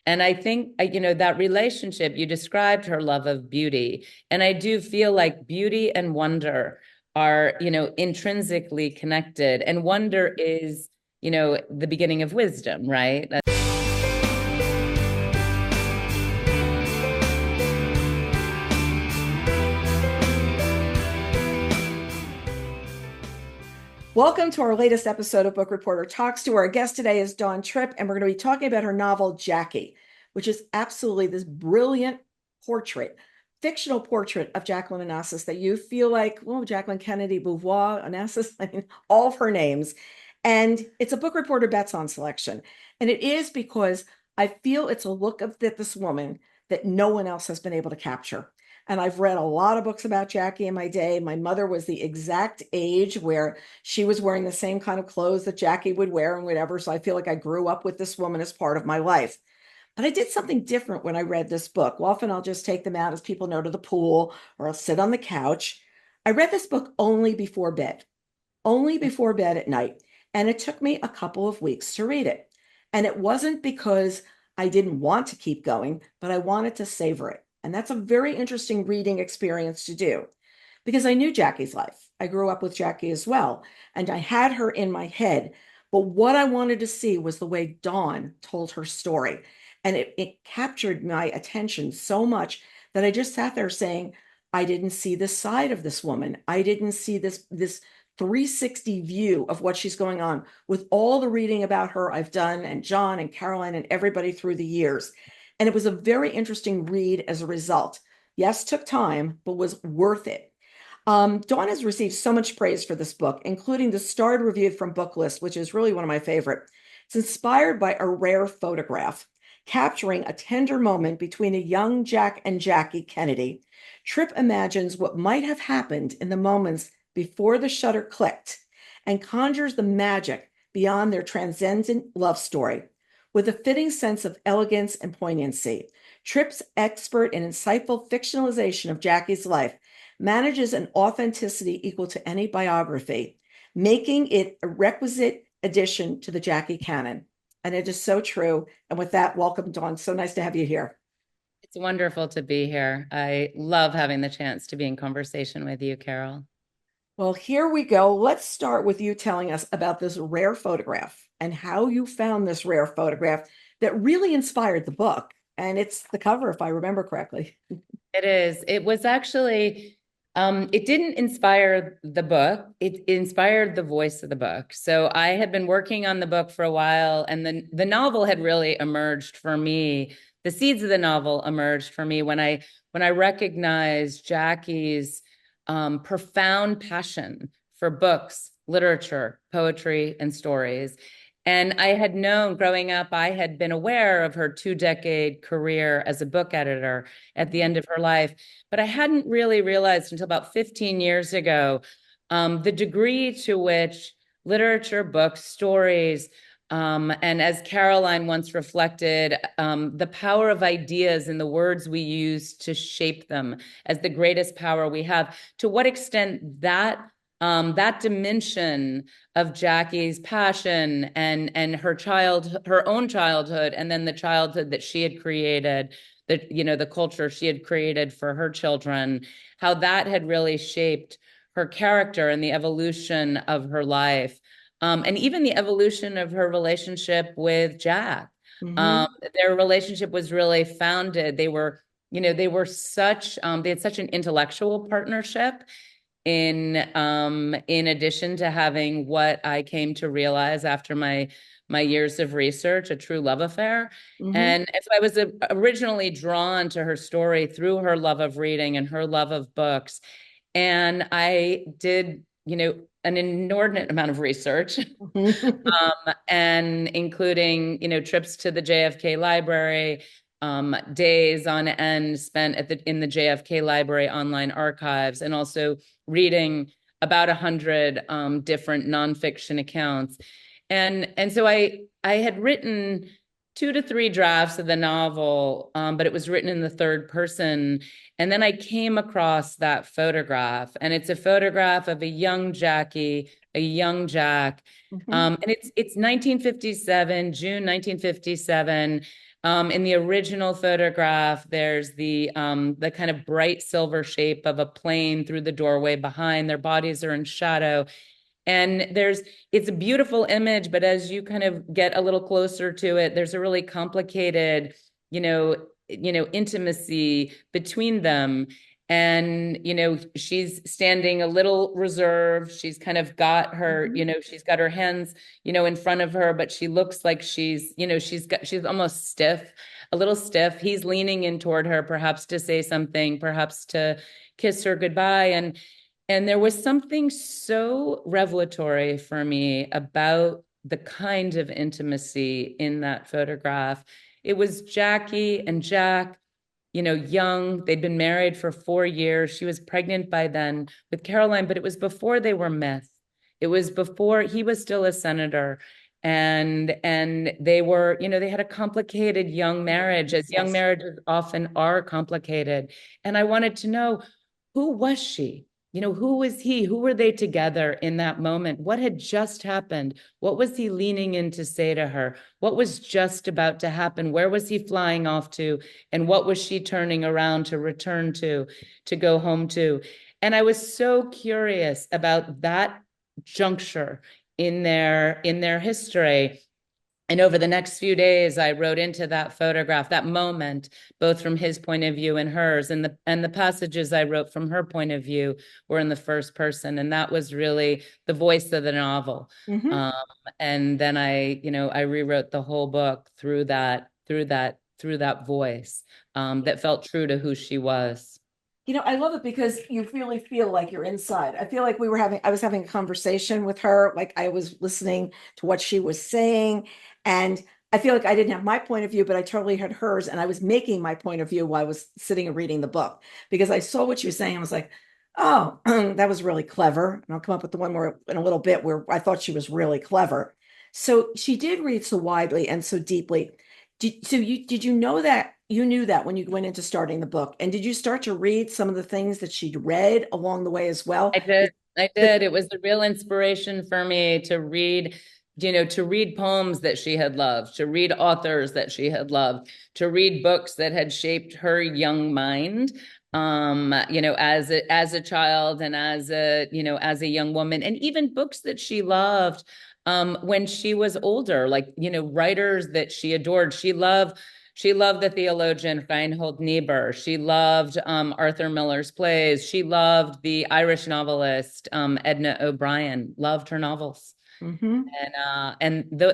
And I think, that relationship, you described her love of beauty. And I do feel like beauty and wonder are, intrinsically connected. And wonder is, the beginning of wisdom, right? Welcome to our latest episode of Book Reporter Talks To. Our guest today is Dawn Tripp, and we're going to be talking about her novel, Jackie, which is absolutely this brilliant portrait, fictional portrait of Jacqueline Onassis that you feel like, well, Jacqueline Kennedy Bouvier Onassis, I mean, all of her names. And it's a Book Reporter Bets On selection. And it is because I feel it's a look of this woman that no one else has been able to capture. And I've read a lot of books about Jackie in my day. My mother was the exact age where she was wearing the same kind of clothes that Jackie would wear and whatever. So I feel like I grew up with this woman as part of my life. But I did something different when I read this book. Well, often I'll just take them out, as people know, to the pool, or I'll sit on the couch. I read this book only before bed at night. And it took me a couple of weeks to read it. And it wasn't because I didn't want to keep going, but I wanted to savor it. And that's a very interesting reading experience to do because I knew Jackie's life. I grew up with Jackie as well, and I had her in my head. But what I wanted to see was the way Dawn told her story. And it captured my attention so much that I just sat there saying, I didn't see this side of this woman. I didn't see this 360 view of what she's going on with all the reading about her I've done, and John and Caroline and everybody through the years. And it was a very interesting read as a result. Yes, took time, but was worth it. Dawn has received so much praise for this book, including the starred review from Booklist, which is really one of my favorite. It's inspired by a rare photograph capturing a tender moment between a young Jack and Jackie Kennedy. Tripp imagines what might have happened in the moments before the shutter clicked and conjures the magic beyond their transcendent love story. With a fitting sense of elegance and poignancy, Tripp's expert and insightful fictionalization of Jackie's life manages an authenticity equal to any biography, making it a requisite addition to the Jackie canon. And it is so true. And with that, welcome, Dawn. So nice to have you here. It's wonderful to be here. I love having the chance to be in conversation with you, Carol. Well, here we go. Let's start with you telling us about this rare photograph and how you found this rare photograph that really inspired the book. And it's the cover, if I remember correctly. It is. It was actually, it didn't inspire the book. It inspired the voice of the book. So I had been working on the book for a while, and the novel had really emerged for me. The seeds of the novel emerged for me when I recognized Jackie's profound passion for books, literature, poetry, and stories. And I had known growing up, I had been aware of her 2-decade career as a book editor at the end of her life, but I hadn't really realized until about 15 years ago the degree to which literature, books, stories, and as Caroline once reflected, the power of ideas and the words we use to shape them as the greatest power we have. To what extent that dimension of Jackie's passion and her own childhood, and then the childhood that she had created, the culture she had created for her children, how that had really shaped her character and the evolution of her life. And even the evolution of her relationship with Jack. Mm-hmm. Their relationship was really founded. They had such an intellectual partnership in addition to having what I came to realize after my years of research, a true love affair. Mm-hmm. And if I was originally drawn to her story through her love of reading and her love of books, and I did, an inordinate amount of research, and including, trips to the JFK library, days on end spent in the JFK library online archives, and also reading about 100 different nonfiction accounts. And so I had written 2 to 3 drafts of the novel, but it was written in the third person. And then I came across that photograph, and it's a photograph of a young Jackie, a young Jack. Mm-hmm. And it's 1957, June 1957. In the original photograph, there's the kind of bright silver shape of a plane through the doorway behind. Their bodies are in shadow. And it's a beautiful image, but as you kind of get a little closer to it, there's a really complicated, intimacy between them. And, she's standing a little reserved. She's kind of got her, she's got her hands, in front of her, but she looks like she's almost stiff, a little stiff. He's leaning in toward her, perhaps to say something, perhaps to kiss her goodbye. And there was something so revelatory for me about the kind of intimacy in that photograph. It was Jackie and Jack, young. They'd been married for 4 years. She was pregnant by then with Caroline, but it was before they were myth. It was before he was still a senator. And they were, they had a complicated young marriage, as young marriages often are complicated. And I wanted to know, who was she? Who was he? Who were they together in that moment? What had just happened? What was he leaning in to say to her? What was just about to happen? Where was he flying off to? And what was she turning around to return to go home to? And I was so curious about that juncture in their history. And over the next few days, I wrote into that photograph, that moment, both from his point of view and hers. And the passages I wrote from her point of view were in the first person. And that was really the voice of the novel. Mm-hmm. And then I rewrote the whole book through that voice that felt true to who she was. I love it because you really feel like you're inside. I feel like I was having a conversation with her, like I was listening to what she was saying. And I feel like I didn't have my point of view, but I totally had hers. And I was making my point of view while I was sitting and reading the book because I saw what she was saying. I was like, oh, that was really clever. And I'll come up with the one more in a little bit where I thought she was really clever. So she did read so widely and so deeply. Did you know that you knew that when you went into starting the book? And did you start to read some of the things that she'd read along the way as well? I did. I did. It was a real inspiration for me to read, to read poems that she had loved, to read authors that she had loved, to read books that had shaped her young mind, as a child and as a young woman, and even books that she loved when she was older, like, writers that she adored. She loved the theologian Reinhold Niebuhr. She loved Arthur Miller's plays. She loved the Irish novelist Edna O'Brien. Loved her novels. Mm-hmm.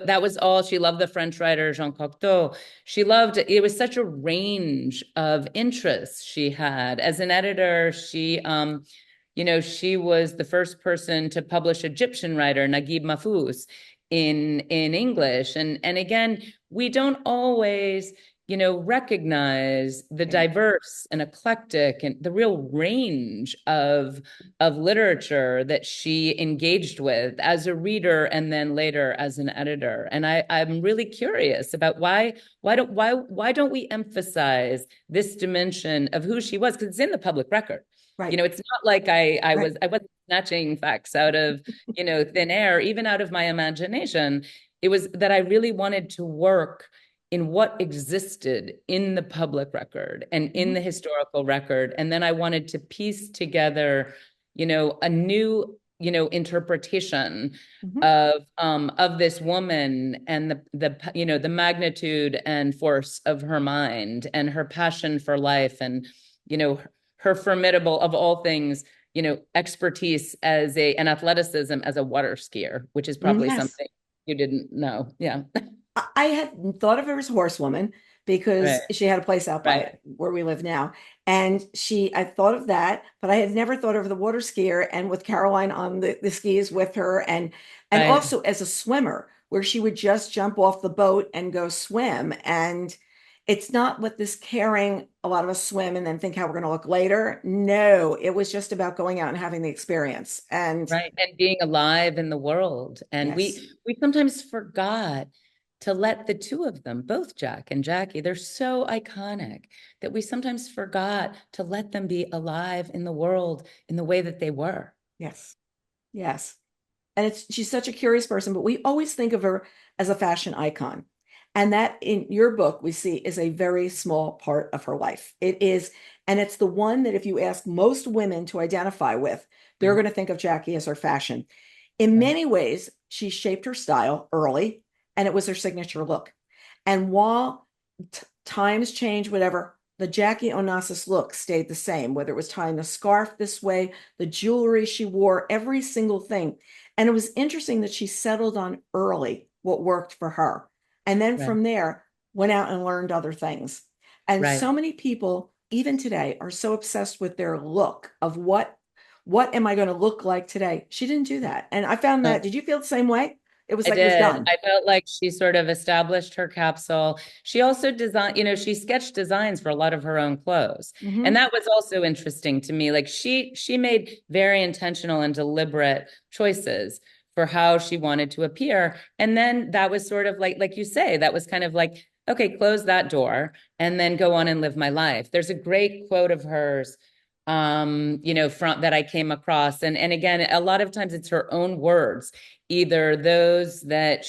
That was all. She loved the French writer Jean Cocteau. She loved it. It was such a range of interests she had. As an editor, she was the first person to publish Egyptian writer Naguib Mahfouz in English. And again, we don't always recognize the diverse and eclectic and the real range of literature that she engaged with as a reader and then later as an editor. And I'm really curious about why don't we emphasize this dimension of who she was? Because it's in the public record. Right. It's not like I wasn't snatching facts out of, thin air, even out of my imagination. It was that I really wanted to work in what existed in the public record and in the historical record. And then I wanted to piece together, a new, interpretation of this woman and the magnitude and force of her mind and her passion for life and, her formidable, of all things, expertise and athleticism as a water skier, which is probably something you didn't know. Yeah. I had thought of her as a horsewoman because she had a place out by where we live now. And I thought of that, but I had never thought of the water skier and with Caroline on the skis with her and also as a swimmer where she would just jump off the boat and go swim. And it's not with this caring, a lot of us swim and then think how we're going to look later. No, it was just about going out and having the experience and being alive in the world. And we sometimes forgot to let the two of them, both Jack and Jackie, they're so iconic that we sometimes forgot to let them be alive in the world in the way that they were. Yes. Yes. And she's such a curious person, but we always think of her as a fashion icon. And that in your book, we see is a very small part of her life. It is, and it's the one that if you ask most women to identify with, they're Right, going to think of Jackie as her fashion. In right, many ways, she shaped her style early, and it was her signature look. And while times change, whatever, the Jackie Onassis look stayed the same, whether it was tying the scarf this way, the jewelry she wore, every single thing. And it was interesting that she settled on early what worked for her. And then right, from there, went out and learned other things. And right. so many people, even today, are so obsessed with their look of what am I going to look like today? She didn't do that. And I found Uh, that, did you feel the same way? It was I like it was did. done. I felt like she sort of established her capsule. She also designed, she sketched designs for a lot of her own clothes. And Mm-hmm. that was also interesting to me. Like she made very intentional and deliberate choices for how she wanted to appear. And then that was sort of like you say, that was kind of like, okay, close that door and then go on and live my life. There's a great quote of hers from that I came across. And again, a lot of times it's her own words, either those that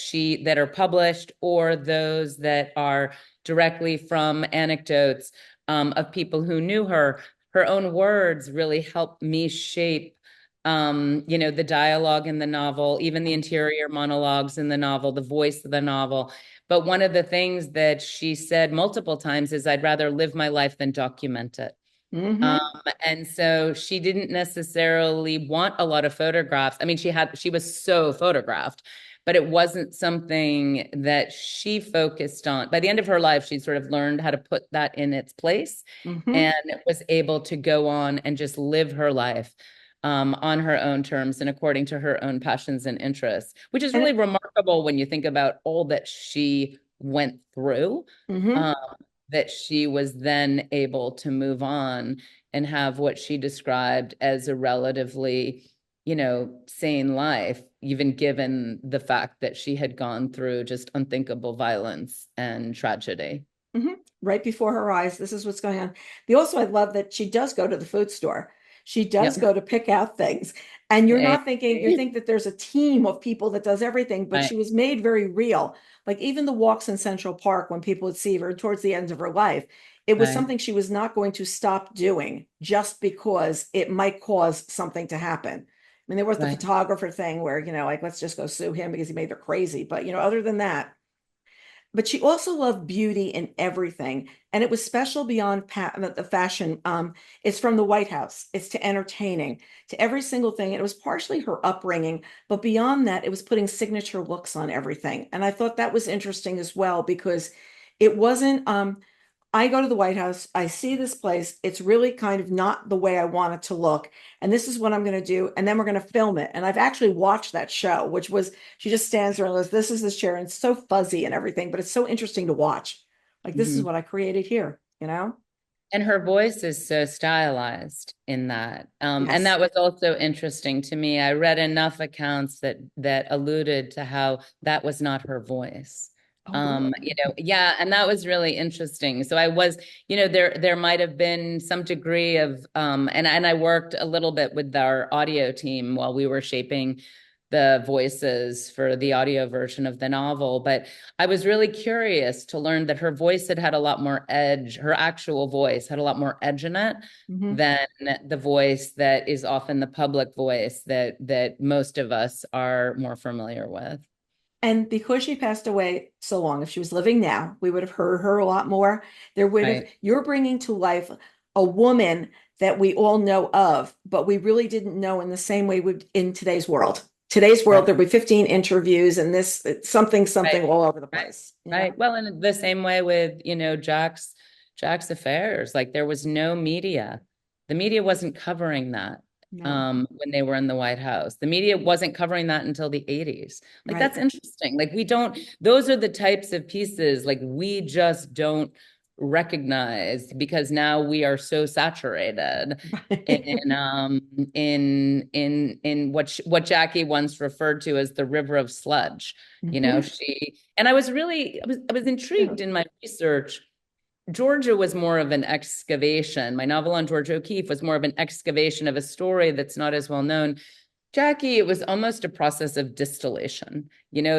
are published or those that are directly from anecdotes of people who knew her. Her own words really helped me shape the dialogue in the novel, even the interior monologues in the novel, the voice of the novel. But one of the things that she said multiple times is, I'd rather live my life than document it. Um, Mm-hmm. and so she didn't necessarily want a lot of photographs. I mean, she was so photographed, but it wasn't something that she focused on. By the end of her life, she sort of learned how to put that in its place Mm-hmm. and was able to go on and just live her life on her own terms and according to her own passions and interests, which is And really remarkable when you think about all that she went through. mm-hmm. Um, that she was then able to move on and have what she described as a relatively, sane life, even given the fact that she had gone through just unthinkable violence and tragedy. Mm-hmm. Right before her eyes. This is what's going on. The also, I love that she does go to the food store. She does Yep. go to pick out things. And you're Eh, not thinking, you think that there's a team of people that does everything, but Right, she was made very real. Like even the walks in Central Park when people would see her towards the end of her life, it was right, something she was not going to stop doing just because it might cause something to happen. I mean, there was the right. photographer thing where, like, let's just go sue him because he made her crazy. But, other than that, but she also loved beauty in everything. And it was special beyond the fashion. It's from the White House, it's to entertaining, to every single thing. It was partially her upbringing, but beyond that, it was putting signature looks on everything. And I thought that was interesting as well because it wasn't, I go to the White House, I see this place, it's really kind of not the way I want it to look. And this is what I'm going to do. And then we're going to film it. And I've actually watched that show, which was she just stands there and goes, this is this chair. And it's so fuzzy and everything, but it's so interesting to watch. Like, this is Mhm. what I created here. And her voice is so stylized in that. And Yes. that was also interesting to me. I read enough accounts that alluded to how that was not her voice. Oh, really? Yeah, and that was really interesting. So I was, there might have been some degree of and I worked a little bit with our audio team while we were shaping the voices for the audio version of the novel. But I was really curious to learn that her voice had a lot more edge. Her actual voice had a lot more edge in it Mhm. than the voice that is often the public voice that most of us are more familiar with. And because she passed away so long, if she was living now, we would have heard her a lot more. There would have, Right. you're bringing to life a woman that we all know of, but we really didn't know in the same way would in today's world. Today's Right. world, there'll be 15 interviews and this something, Right. something all over the Right. place. Right. Well, in the same way with, Jack's affairs, like there was no media. The media wasn't covering that No, when they were in the White House. The media wasn't covering that until the 80s. Like right. that's interesting. Like those are the types of pieces like we just don't recognize because now we are so saturated in what Jackie once referred to as the river of sludge. Mhm. She and I was intrigued in my research. Georgia was more of an excavation. My novel on Georgia O'Keeffe was more of an excavation of a story that's not as well known. Jackie, it was almost a process of distillation,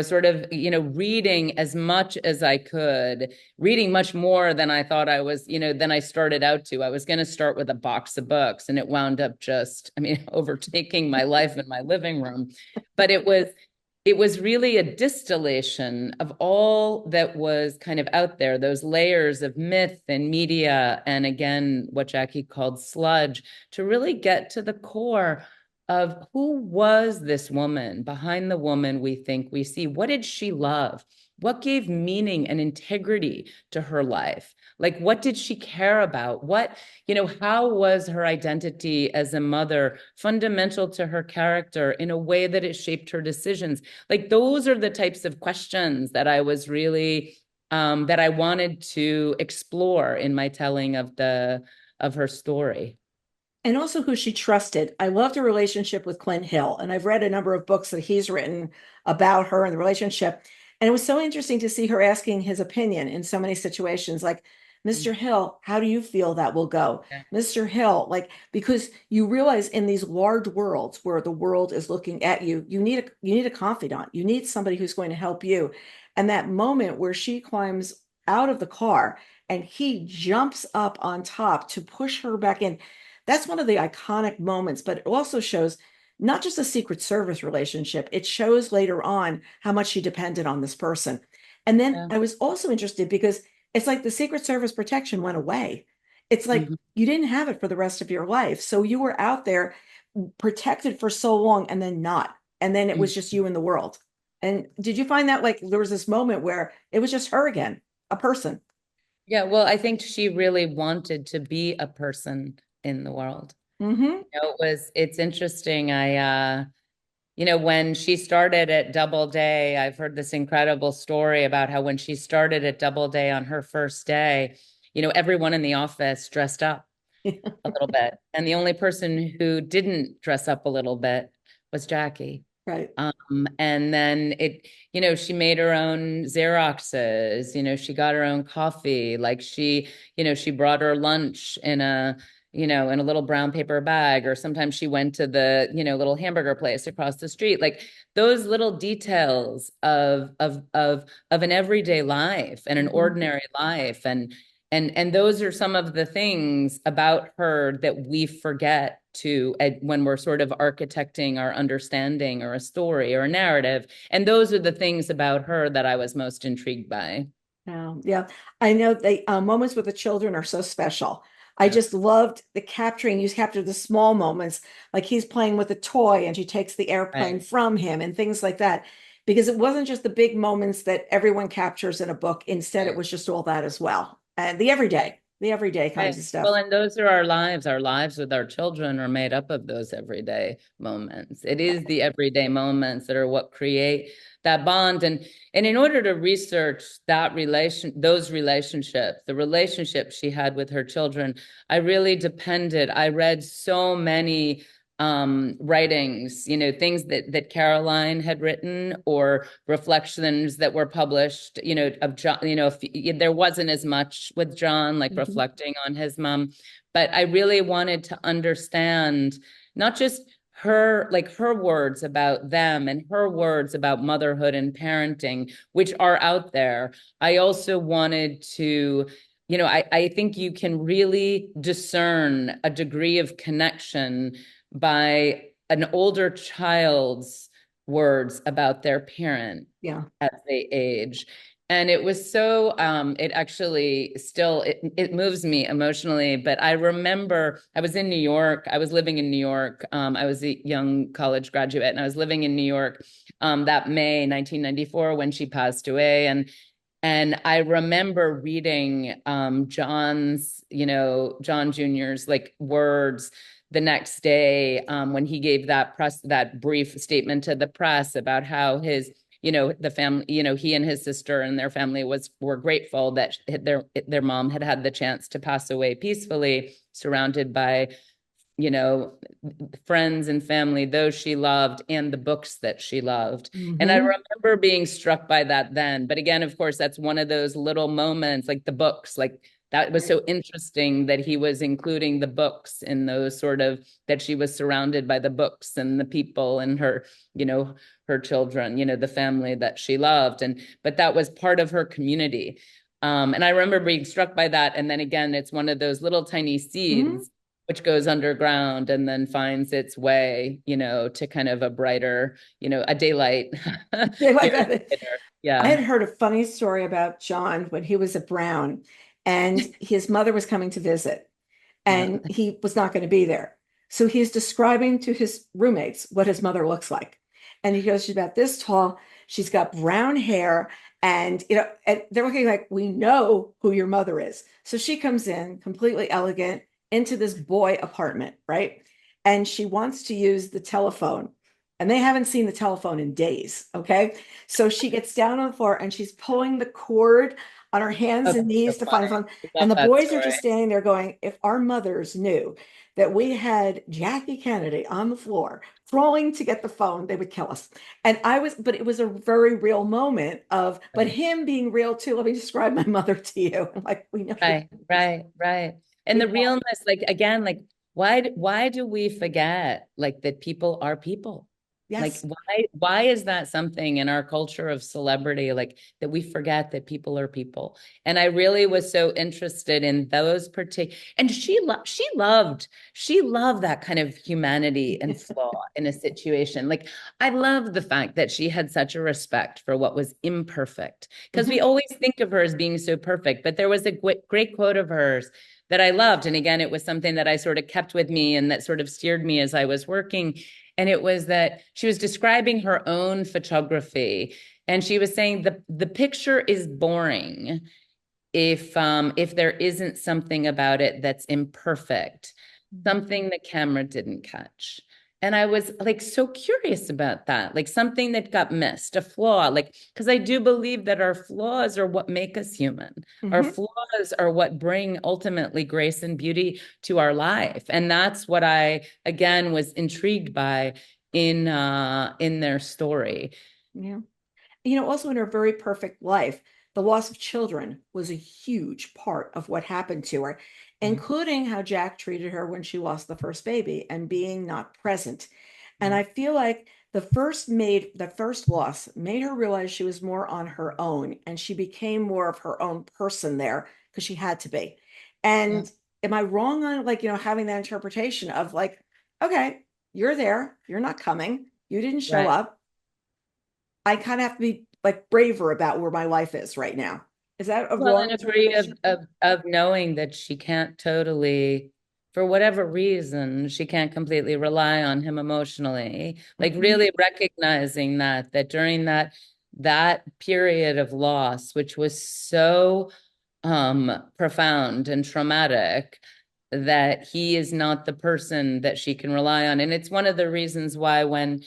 sort of, reading as much as I could, reading much more than I thought I was, than I started out to. I was going to start with a box of books and it wound up just, overtaking my life in my living room. But it was really a distillation of all that was kind of out there, those layers of myth and media, and again, what Jackie called sludge, to really get to the core of who was this woman behind the woman we think we see. What did she love? What gave meaning and integrity to her life? Like, what did she care about? How was her identity as a mother fundamental to her character in a way that it shaped her decisions? Like, those are the types of questions that I was really, that I wanted to explore in my telling of her story. And also who she trusted. I loved her relationship with Clint Hill, and I've read a number of books that he's written about her and the relationship. And it was so interesting to see her asking his opinion in so many situations, like, Mr. Hill, how do you feel that will go? Yeah. Mr. Hill, like, because you realize in these large worlds where the world is looking at you, you need a confidant. You need somebody who's going to help you. And that moment where she climbs out of the car and he jumps up on top to push her back in, that's one of the iconic moments, but it also shows not just a Secret Service relationship, it shows later on how much she depended on this person. And then Yeah. I was also interested because it's like the Secret Service protection went away. It's like Mhm. you didn't have it for the rest of your life. So you were out there protected for so long and then not. And then it was just you in the world. And did you find that like there was this moment where it was just her again, a person? Yeah, well, I think she really wanted to be a person in the world. Mm-hmm. It's interesting. When she started at Doubleday, I've heard this incredible story about how when she started at Doubleday on her first day, everyone in the office dressed up a little bit. And the only person who didn't dress up a little bit was Jackie. Right. And then she made her own Xeroxes, she got her own coffee. Like she brought her lunch in a little brown paper bag, or sometimes she went to the, little hamburger place across the street. Like those little details of an everyday life and an Mhm. ordinary life. And those are some of the things about her that we forget when we're sort of architecting our understanding or a story or a narrative. And those are the things about her that I was most intrigued by. Yeah, I know the moments with the children are so special. I Yeah. just loved the capturing. You captured the small moments, like he's playing with a toy and she takes the airplane Right. from him and things like that. Because it wasn't just the big moments that everyone captures in a book. Instead, it Right. was just all that as well. And the everyday kinds Right. of Well, stuff. and those are our lives. Our lives with our children are made up of those everyday moments. It is the everyday moments that are what create that bond. And in order to research those relationships, the relationship she had with her children, I read so many writings, things that Caroline had written, or reflections that were published, of John. There wasn't as much with John, like Mhm. reflecting on his mom, but I really wanted to understand not just her words about them and her words about motherhood and parenting, which are out there. I also wanted to, I think you can really discern a degree of connection by an older child's words about their parent Yeah. as they age. And it was so, it actually still, it moves me emotionally. But I remember I was in New York. I was living in New York. I was a young college graduate and I was living in New York that May 1994 when she passed away. And I remember reading John Jr.'s like words the next day when he gave that brief statement to the press about how his, the family, he and his sister and their family were grateful that their mom had the chance to pass away peacefully, surrounded by, you know, friends and family, those she loved, and the books that she loved. And I Hmm. remember being struck by that then. But again, of course, that's one of those little moments, like the books, like that was so interesting that he was including the books in those sort of, that she was surrounded by the books and the people and her, her children, the family that she loved. But that was part of her community. And I remember being struck by that. And then again, it's one of those little tiny seeds which goes underground and then finds its way, to kind of a brighter, a daylight. I had Yeah. heard a funny story about John when he was at Brown and his mother was coming to visit Yeah. and he was not going to be there. So he's describing to his roommates what his mother looks like. And he goes, she's about this tall. She's got brown hair. And, and they're looking like, we know who your mother is. So she comes in completely elegant into this boy apartment, right? And she wants to use the telephone. And they haven't seen the telephone in days. Okay. So she gets down on the floor and she's pulling the cord on her hands Oh, and that's knees so to find the funny. phone. I And love the that boys are story. just standing there going, if our mothers knew that we had Jackie Kennedy on the floor crawling to get the phone, they would kill us. But it was a very real moment but Right. him being real too. Let me describe my mother to you. I'm like, we know. Right. And We the know. realness, like again, like why do we forget like that people are people? Like Yes. why is that something in our culture of celebrity, like that we forget that people are people? And I really was so interested in those particular, and she loved that kind of humanity and flaw in a situation. Like I love the fact that she had such a respect for what was imperfect, because we Mhm. always think of her as being so perfect. But there was a great quote of hers that I loved. And again, it was something that I sort of kept with me and that sort of steered me as I was working. And it was that she was describing her own photography. And she was saying the picture is boring if there isn't something about it that's imperfect, something the camera didn't catch. And I was like so curious about that, like something that got missed, a flaw, like, because I do believe that our flaws are what make us human. Our Mhm. flaws are what bring ultimately grace and beauty to our life. And that's what I, again, was intrigued by in their story. Yeah. Also in her very perfect life, the loss of children was a huge part of what happened to her, including how Jack treated her when she lost the first baby and being not present. And I feel like the first loss made her realize she was more on her own and she became more of her own person there because she had to be. Yeah. And am I wrong on having that interpretation of like, okay, you're there, you're not coming, you didn't show Right. up. I kind of have to be like braver about where my life is right now. Is that a Well, wrong and a degree interpretation? of knowing that she can't totally, for whatever reason, she can't completely rely on him emotionally. Like Mhm. really recognizing that during that period of loss, which was so profound and traumatic, that he is not the person that she can rely on. And it's one of the reasons why when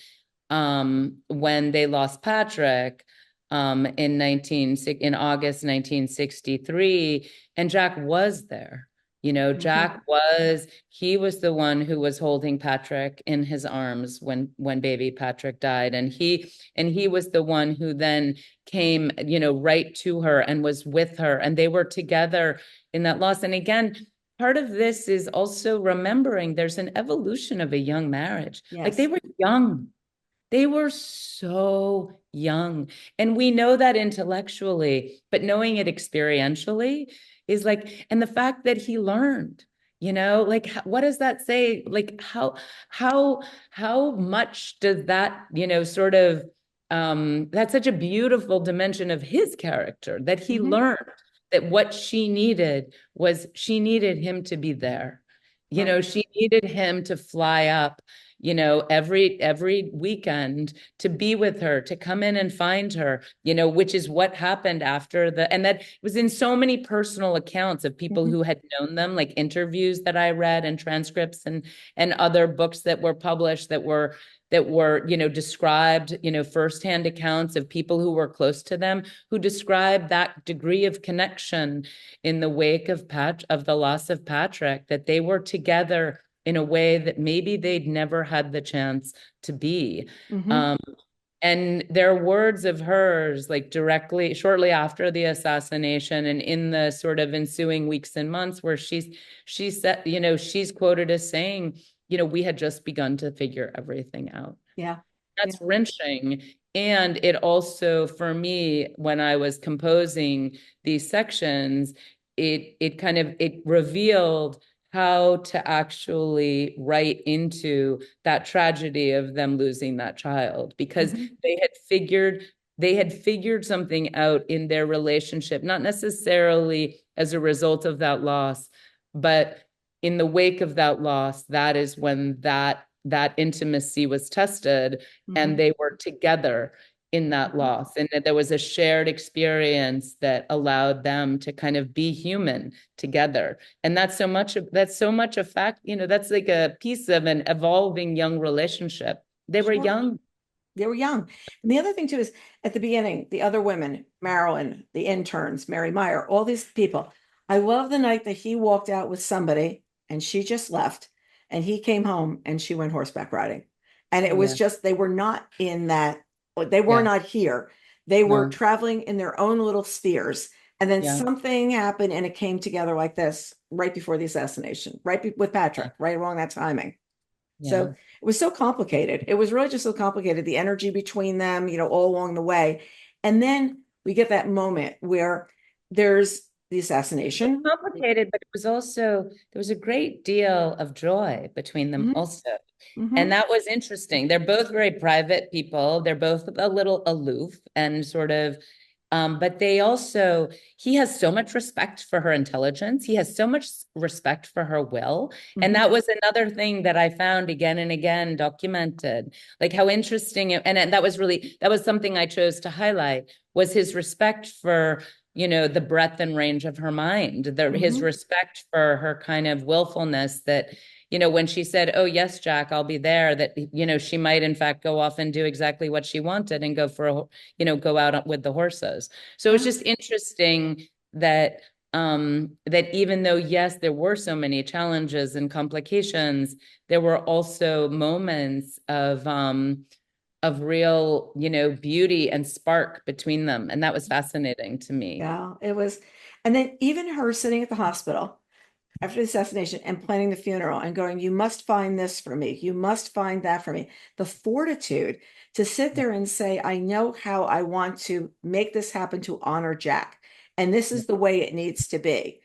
they lost Patrick in August 1963, and Jack was there. Mhm. He was the one who was holding Patrick in his arms when baby Patrick died. And he was the one who then came, right to her and was with her. And they were together in that loss. And again, part of this is also remembering there's an evolution of a young marriage. Like they Yes. were young. They were so young. And we know that intellectually, but knowing it experientially is like, and the fact that he learned, like what does that say? Like how much does that, sort of that's such a beautiful dimension of his character, that he Mhm. learned that what she needed him to be there. Right. She needed him to fly up, every weekend, to be with her, to come in and find her, which is what happened after and that was in so many personal accounts of people Mhm. who had known them, like interviews that I read and transcripts and other books that were published that were described, firsthand accounts of people who were close to them, who described that degree of connection in the wake of the loss of Patrick, that they were together in a way that maybe they'd never had the chance to be. Mhm. Um, And there are words of hers, like directly, shortly after the assassination and in the sort of ensuing weeks and months, where she said, she's quoted as saying, we had just begun to figure everything out. Yeah. Yeah. That's wrenching. And it also, for me, when I was composing these sections, it revealed how to actually write into that tragedy of them losing that child, because Mhm. they had figured something out in their relationship, not necessarily as a result of that loss, but in the wake of that loss, that is when that intimacy was tested, and Mhm. they were together in that Mhm. loss, and that there was a shared experience that allowed them to kind of be human together. And that's so much a fact, that's like a piece of an evolving young relationship. They were Sure. young. They were young. And the other thing too is at the beginning, the other women, Marilyn, the interns, Mary Meyer, all these people. I love the night that he walked out with somebody and she just left and he came home and she went horseback riding. And it was Yeah, just, they were not in that, they were yeah, not here. They were no, traveling in their own little spheres. And then yeah, something happened and it came together like this right before the assassination, with yeah, Patrick, right along that timing. So yeah. it was so complicated. It was really just so complicated, the energy between them, all along the way. And then we get that moment where there's the assassination. Complicated, but it was also, there was a great deal of joy between them Mhm. also. And Mhm. that was interesting. They're both very private people. They're both a little aloof and sort of, but he has so much respect for her intelligence. He has so much respect for her will. And Mhm. that was another thing that I found again and again documented, like how interesting, and that was something I chose to highlight, was his respect for the breadth and range of her mind, his Mhm. respect for her kind of willfulness, that when she said, "Oh, yes, Jack, I'll be there," that, she might in fact go off and do exactly what she wanted and go out with the horses. So it's Yeah. just interesting that even though, yes, there were so many challenges and complications, there were also moments of real, beauty and spark between them. And that was fascinating to me. Yeah, it was. And then even her sitting at the hospital after the assassination and planning the funeral and going, you must find this for me. You must find that for me. The fortitude to sit there and say, I know how I want to make this happen to honor Jack. And this Yeah, is the way it needs to be.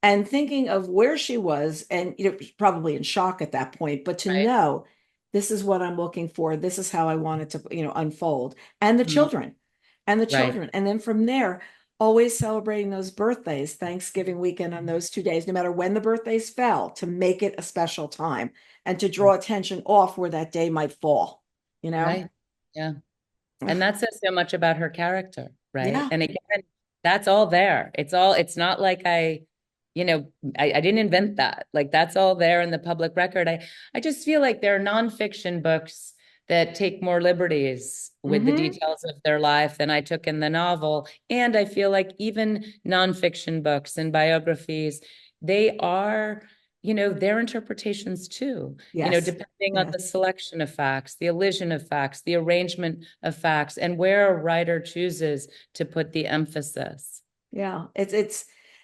And thinking of where she was, and probably in shock at that point, but to right. know this is what I'm looking for. This is how I want it to, unfold. And the Mhm. children, and the Right. children. And then from there, always celebrating those birthdays, Thanksgiving weekend on those 2 days, no matter when the birthdays fell, to make it a special time and to draw Right. attention off where that day might fall, you know? Right. Yeah. And Ugh. that says so much about her character, right? Yeah. And again, that's all there. It's not like you know, I didn't invent that. Like, that's all there in the public record. I just feel like there are nonfiction books that take more liberties with the Hmm. details of their life than I took in the novel. And I feel like even nonfiction books and biographies, they are, their interpretations too, Yes. depending on Yes. the selection of facts, the elision of facts, the arrangement of facts, and where a writer chooses to put the emphasis. Yeah.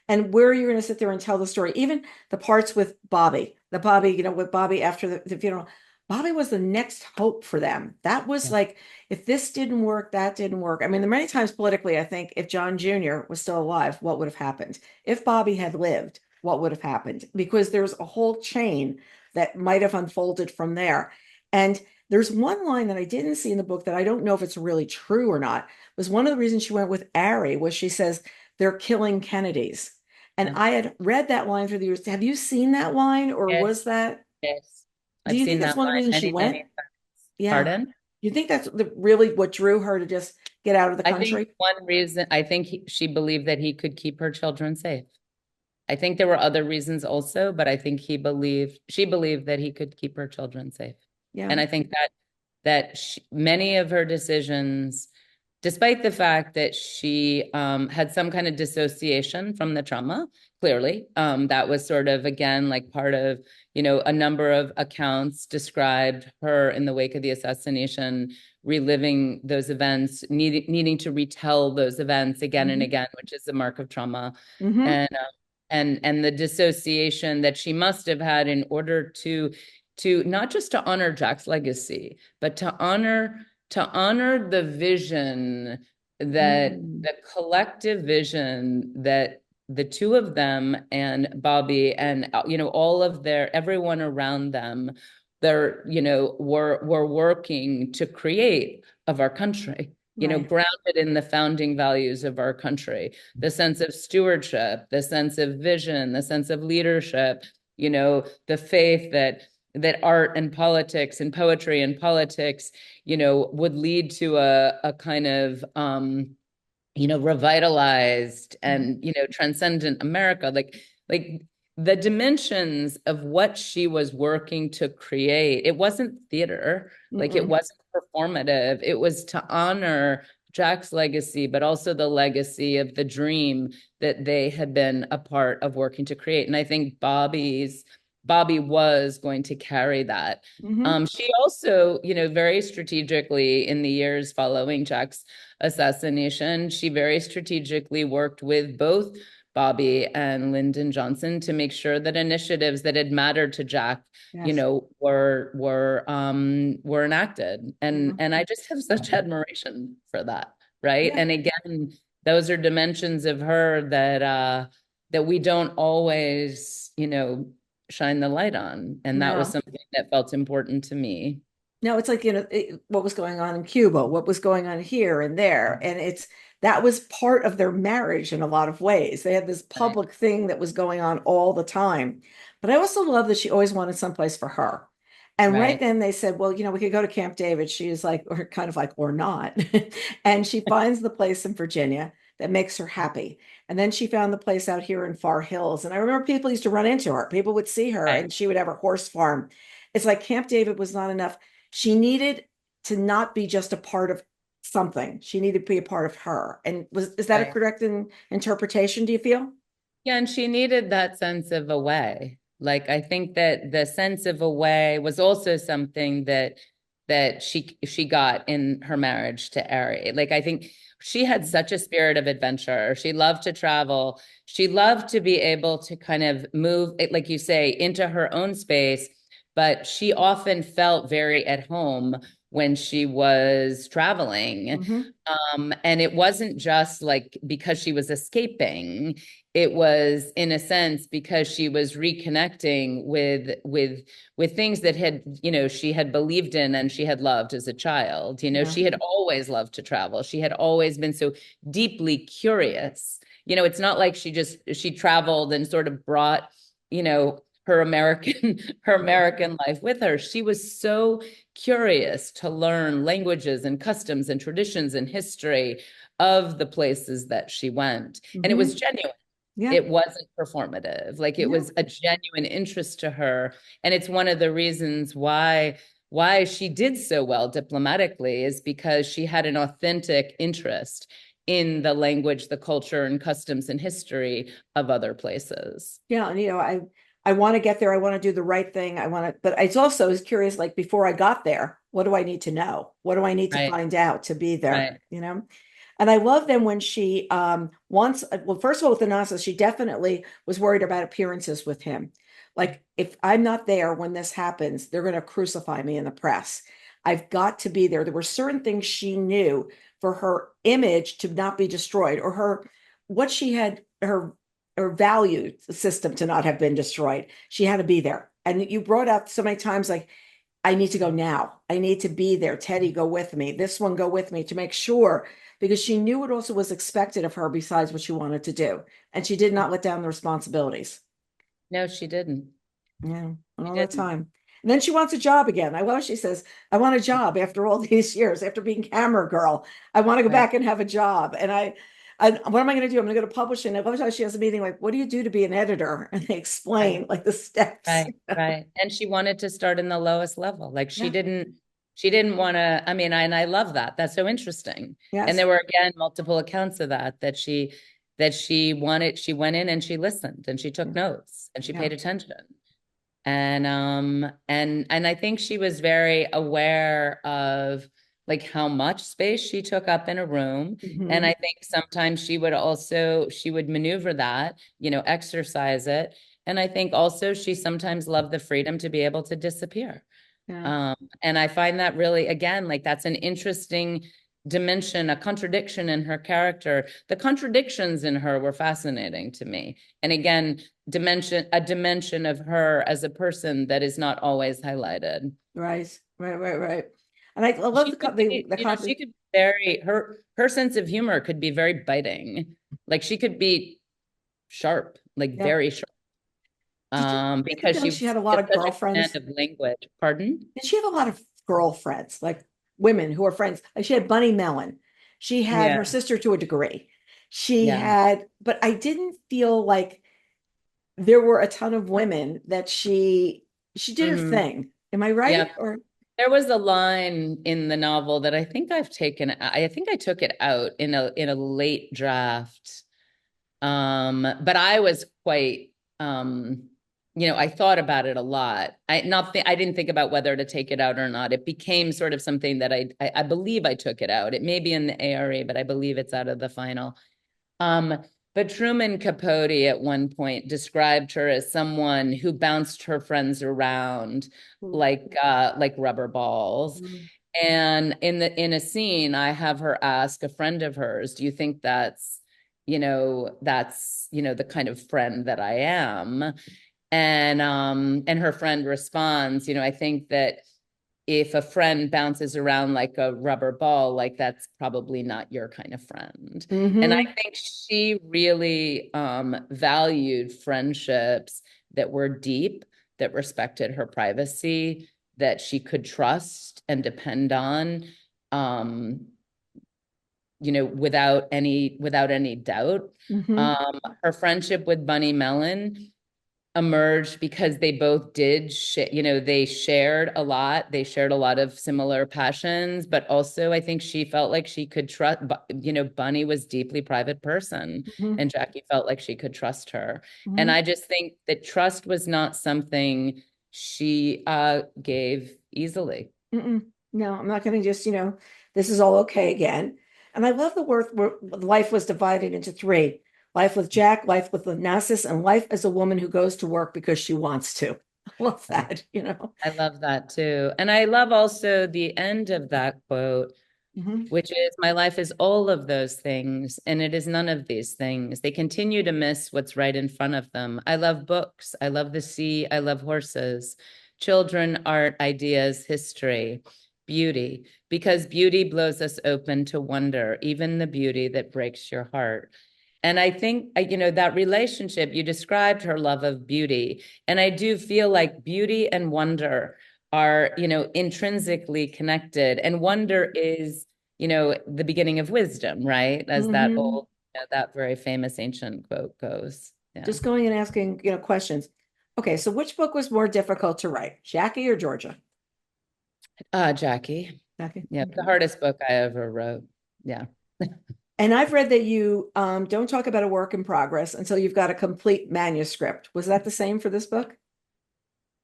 And where you're going to sit there and tell the story, even the parts with Bobby, with Bobby after the funeral. Bobby was the next hope for them. That was Yeah. like, if this didn't work, that didn't work. I mean, there are many times politically, I think if John Jr. was still alive, what would have happened? If Bobby had lived, what would have happened? Because there's a whole chain that might have unfolded from there. And there's one line that I didn't see in the book that I don't know if it's really true or not. Was one of the reasons she went with Ari was she says, they're killing Kennedys. And Yeah. I had read that line through the years. Have you seen that line or was Yes. that? Yes. Do I've you think seen that's that one of the line reasons she many, many went? times. Yeah. Pardon? You think that's really what drew her to just get out of the I think country? one reason, I think she believed that he could keep her children safe. I think there were other reasons also, but I think she believed that he could keep her children safe. Yeah. And I think that many of her decisions, despite the fact that she had some kind of dissociation from the trauma, clearly, that was sort of, again, like part of, a number of accounts described her in the wake of the assassination reliving those events, needing to retell those events again and again, which is a mark of trauma. Mm-hmm. And and the dissociation that she must have had in order to not just to honor Jack's legacy, but to honor the vision, that Mm. the collective vision that the two of them and Bobby and all of everyone around them, they're were working to create of our country, Right. grounded in the founding values of our country, the sense of stewardship, the sense of vision, the sense of leadership, the faith that art and politics and poetry and politics, would lead to a kind of revitalized and transcendent America. Like the dimensions of what she was working to create, it wasn't theater, like it Mm-mm. wasn't performative. It was to honor Jack's legacy, but also the legacy of the dream that they had been a part of working to create. And I think Bobby was going to carry that. Mm-hmm. She also, very strategically in the years following Jack's assassination, she very strategically worked with both Bobby and Lyndon Johnson to make sure that initiatives that had mattered to Jack, Yes. were enacted. Yeah. And I just have such admiration for that, right? Yeah. And again, those are dimensions of her that we don't always, shine the light on. And that was No. something that felt important to me. No, it's like, what was going on in Cuba, what was going on here and there. And that was part of their marriage in a lot of ways. They had this Right, public thing that was going on all the time. But I also love that she always wanted someplace for her. And right right, then they said, well, we could go to Camp David. She is like, or kind of like, or not. And she finds the place in Virginia that makes her happy. And then she found the place out here in Far Hills. And I remember people used to run into her. People would see her right, and she would have her horse farm. It's like Camp David was not enough. She needed to not be just a part of something. She needed to be a part of her. And is that a right. correct interpretation, do you feel? Yeah, and she needed that sense of a way. Like I think that the sense of a way was also something that she got in her marriage to Ari. Like I think she had such a spirit of adventure. She loved to travel. She loved to be able to kind of move, like you say, into her own space, but she often felt very at home when she was traveling. Mm-hmm. And it wasn't just like because she was escaping, it was in a sense because she was reconnecting with things that she had believed in and she had loved as a child. Yeah. She had always loved to travel. She had always been so deeply curious. It's not like she traveled and sort of brought her American life with her. She was so curious to learn languages and customs and traditions and history of the places that she went, and it Mm-hmm. was genuine. Yeah. It wasn't performative. Like it Yeah. was a genuine interest to her. And it's one of the reasons why she did so well diplomatically, is because she had an authentic interest in the language, the culture, and customs and history of other places. Yeah. And I want to get there. I want to do the right thing. But it's also is curious, like before I got there, what do I need to know? What do I need to Right, find out to be there? right, And I love them when she once, well, first of all, with Onassis, she definitely was worried about appearances with him. Like, if I'm not there when this happens, they're going to crucify me in the press. I've got to be there. There were certain things she knew for her image to not be destroyed, or what she had, her value system to not have been destroyed. She had to be there. And you brought out so many times, like, I need to go now. I need to be there. Teddy, go with me. This one, go with me, to make sure, because she knew what also was expected of her besides what she wanted to do. And she did not let down the responsibilities. no, she didn't. Yeah, She all the didn't. time. And then she wants a job again. I love, she says, I want a job after all these years, after being camera girl. I want to go Right, back and have a job. And what am I going to do? I'm going to go to publishing. And every time she has a meeting, like, what do you do to be an editor? And they right, explain like the steps. right, right. And she wanted to start in the lowest level. Like Yeah. she didn't want to, I mean, and I love that. That's so interesting. And Yes. there were again multiple accounts of that she wanted, she went in and she listened and she Yeah. took notes and she Yeah. paid attention. And I think she was very aware of like how much space she took up in a room. And Mhm. I think sometimes she would maneuver that, exercise it. And I think also she sometimes loved the freedom to be able to disappear. Yeah. Um, and I find that really, again, like that's an interesting dimension, a contradiction in her character. The contradictions in her were fascinating to me. And again, a dimension of her as a person that is not always highlighted. Right. Right. Right. Right. And I love She could be, the she concept. could be her sense of humor could be very biting. Like she could be sharp, like Yeah. very sharp. Did you Because know she she had a she lot has of such a command girlfriends? of language. Pardon? Did she have a lot of girlfriends, like women who are friends? Like she had Bunny Mellon. She had her Yeah, sister to a degree. She yeah. had, but I didn't feel like there were a ton of women that she did her Hmm. thing. Am I Yeah. right? Or There was a line in the novel that I think I took it out in a late draft. But I was quite I thought about it a lot. I didn't think about whether to take it out or not. It became sort of something that I believe I took it out. It may be in the ARA, but I believe it's out of the final. Um, but Truman Capote at one point described her as someone who bounced her friends around like rubber balls. Mhm. And in a scene, I have her ask a friend of hers, "Do you think that's the kind of friend that I am?" And her friend responds, "I think that if a friend bounces around like a rubber ball, like that's probably not your kind of friend." And I Mhm. think she really valued friendships that were deep, that respected her privacy, that she could trust and depend on, um, without any doubt. Mhm. Her friendship with Bunny Mellon emerged because they both did they shared a lot of similar passions, but also I think she felt like she could trust, Bunny was deeply private person, Mhm. and Jackie felt like she could trust her. And Mhm. I just think that trust was not something she gave easily. Mm-mm. No, I'm not going to just, this is all okay again. And I love the word where life was divided into three: life with Jack, life with Onassis, and life as a woman who goes to work because she wants to. I love that. I love that too. And I love also the end of that quote, Mhm. which is, "My life is all of those things, and it is none of these things. They continue to miss what's right in front of them. I love books. I love the sea. I love horses, children, art, ideas, history, beauty, because beauty blows us open to wonder, even the beauty that breaks your heart." And I think, that relationship, you described her love of beauty. And I do feel like beauty and wonder are, intrinsically connected. And wonder is, the beginning of wisdom, right? As that Mhm. old, that very famous ancient quote goes. Yeah. Just going and asking, questions. Okay, so which book was more difficult to write, Jackie or Georgia? Jackie. Jackie. Yeah, the Okay. hardest book I ever wrote. Yeah. And I've read that you don't talk about a work in progress until you've got a complete manuscript. Was that the same for this book?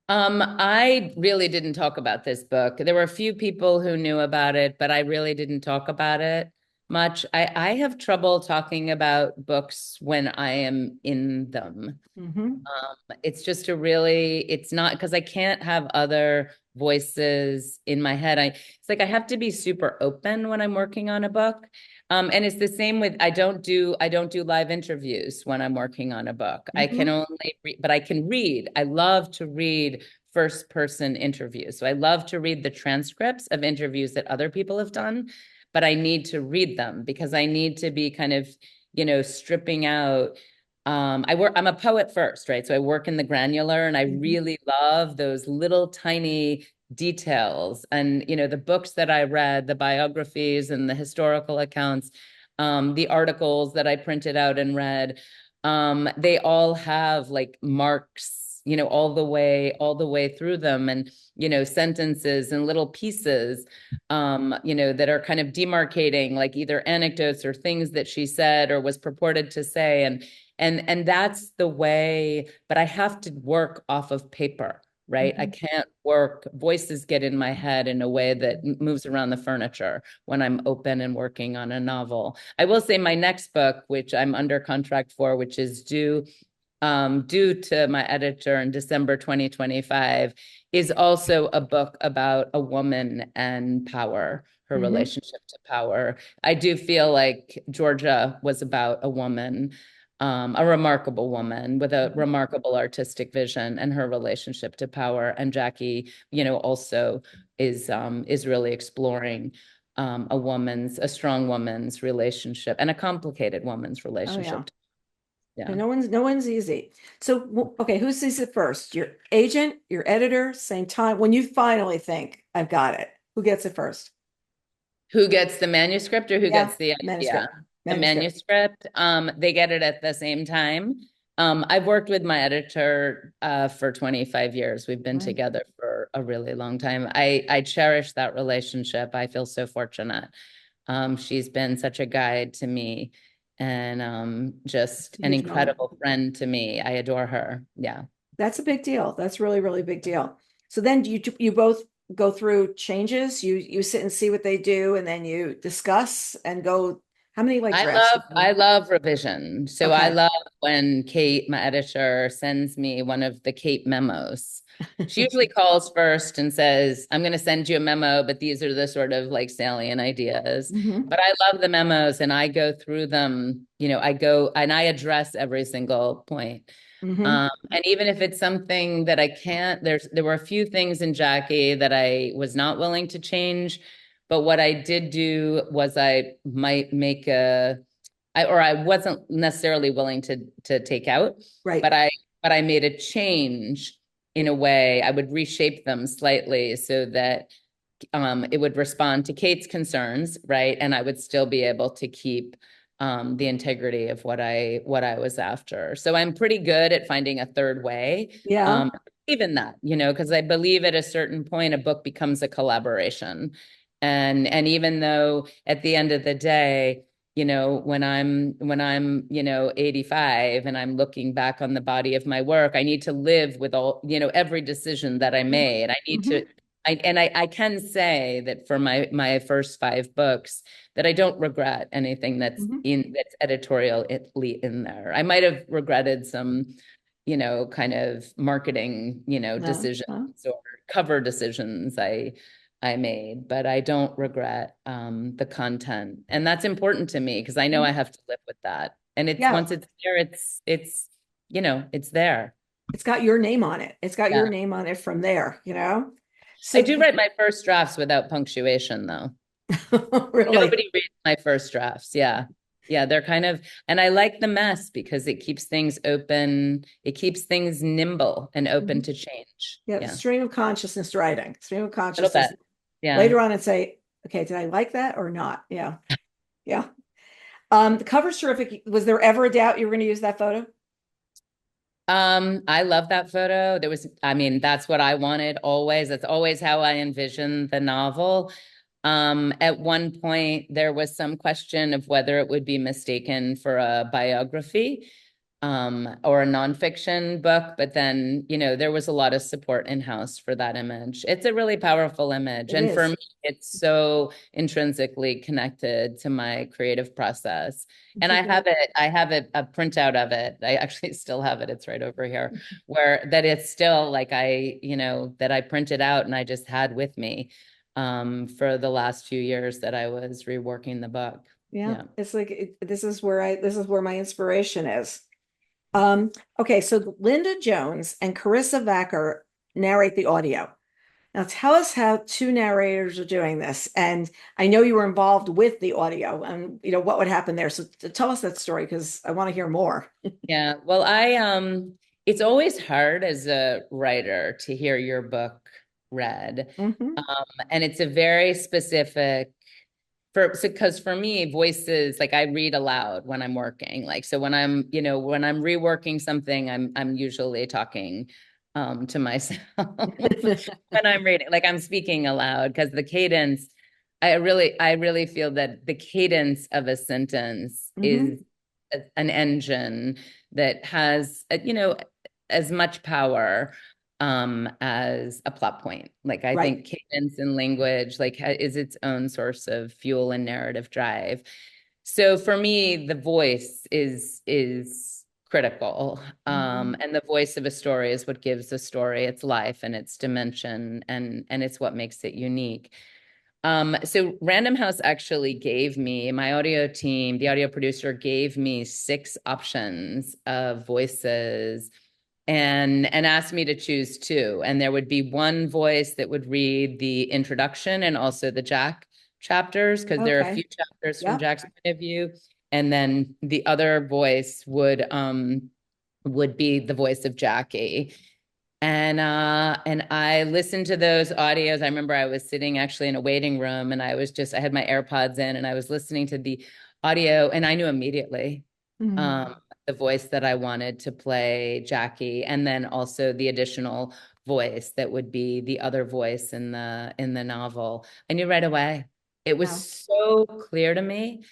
I really didn't talk about this book. There were a few people who knew about it, but I really didn't talk about it much. I have trouble talking about books when I am in them. Hmm. It's just it's not because I can't have other voices in my head. It's like I have to be super open when I'm working on a book. And it's the same with, I don't do live interviews when I'm working on a book. I can Hmm. only read, but I can read. I love to read first person interviews. So I love to read the transcripts of interviews that other people have done, but I need to read them because I need to be kind of, stripping out. I'm a poet first, right? So I work in the granular and I Hmm. really love those little tiny details. And, the books that I read, the biographies and the historical accounts, the articles that I printed out and read, they all have like marks, all the way through them, and, sentences and little pieces, that are kind of demarcating, like either anecdotes or things that she said or was purported to say. And that's the way, but I have to work off of paper. right? I Mhm. can't work, voices get in my head in a way that moves around the furniture when I'm open and working on a novel. I will say my next book, which I'm under contract for, which is due to my editor in December 2025, is also a book about a woman and power, her Mhm. relationship to power. I do feel like Georgia was about a woman, a remarkable woman with a Mhm. remarkable artistic vision, and her relationship to power. And Jackie, also is really exploring a strong woman's relationship and a complicated woman's Oh yeah. relationship. Yeah, Yeah. no one's easy. So, okay, who sees it first? Your agent, your editor, same time. When you finally think, I've got it, who gets it first? Who gets the manuscript or who Yeah, gets the idea? manuscript. The Manuscript. manuscript, they get it at the same time. I've worked with my editor for 25 years. We've been Right. together for a really long time. I cherish that relationship. I feel so fortunate. She's been such a guide to me and just an Huge moment. incredible friend to me. I adore her. Yeah. That's a big deal. That's really, really big deal. So then you both go through changes. You sit and see what they do, and then you discuss and go. How many like I drafts love you I do? love revision. So I Okay. love when Kate, my editor, sends me one of the Kate memos. She usually calls first and says, "I'm going to send you a memo, but these are the sort of like salient ideas." Hmm. But I love the memos and I go through them, I go and I address every single point. Hmm. And even if it's something that I can't, there were a few things in Jackie that I was not willing to change. But what I did do was I might make or I wasn't necessarily willing to take out, Right. but I made a change in a way. I would reshape them slightly so that it would respond to Kate's concerns, right? And I would still be able to keep the integrity of what I was after. So I'm pretty good at finding a third way. Yeah. Even that, because I believe at a certain point a book becomes a collaboration. And even though at the end of the day, when I'm 85 and I'm looking back on the body of my work, I need to live with all, every decision that I made. I need Hmm. to I can say that for my first 5 books that I don't regret anything Hmm. that's editorially in there. I might have regretted some, kind of marketing, No. decisions Huh? or cover decisions I made, but I don't regret the content. And that's important to me because I know I Mhm. have to live with that. And it's Yeah. once it's there, it's there. It's got your name on it. It's got your Yeah. name on it from there. I So do write my first drafts without punctuation, though. really. Nobody reads my first drafts. Yeah. Yeah, they're kind of, and I like the mess because it keeps things open. It keeps things nimble and open Mhm. to change. Yeah, Yeah. stream of consciousness writing. Stream of A little consciousness bit. Yeah. later on and say, okay, did I like that or not? Yeah. Yeah. The cover's terrific. Was there ever a doubt you were going to use that photo? I love that photo. I mean, that's what I wanted always. That's always how I envisioned the novel. At one point, there was some question of whether it would be mistaken for a biography, or a nonfiction book, but then, there was a lot of support in-house for that image. It's a really powerful image. It And for is. me, it's so intrinsically connected to my creative process. It's And a great. I have it, a printout of it. I actually still have it. It's right over here, where that it's still like that I printed out and I just had with me for the last few years that I was reworking the book. Yeah. Yeah. It's like this is where my inspiration is. Um, okay, so Linda Jones and Carissa Vacker narrate the audio. Now tell us how two narrators are doing this. And I know you were involved with the audio and what would happen there. So tell us that story because I want to hear more. Yeah. Well, it's always hard as a writer to hear your book read. Hmm. And it's a very specific because for me, voices, like I read aloud when I'm working. Like, so when I'm reworking something, I'm usually talking to myself when I'm reading, like I'm speaking aloud because the cadence, I really feel that the cadence of a sentence Hmm. is an engine that has, as much power as a plot point. Like I Right. think cadence and language like is its own source of fuel and narrative drive. So for me, the voice is critical. And the voice of a story is what gives a story its life and its dimension, and it's what makes it unique. So Random House actually gave me, my audio team, the audio producer gave me 6 options of voices and asked me to choose 2. And there would be one voice that would read the introduction and also the Jack chapters, because there are a Okay. few chapters from Yep. Jack's point of view. And then the other voice would be the voice of Jackie. And I listened to those audios. I remember I was sitting actually in a waiting room, and I had my AirPods in and I was listening to the audio, and I knew immediately Mhm. the voice that I wanted to play Jackie, and then also the additional voice that would be the other voice in the novel. I knew right away. It was Yeah. so clear to me.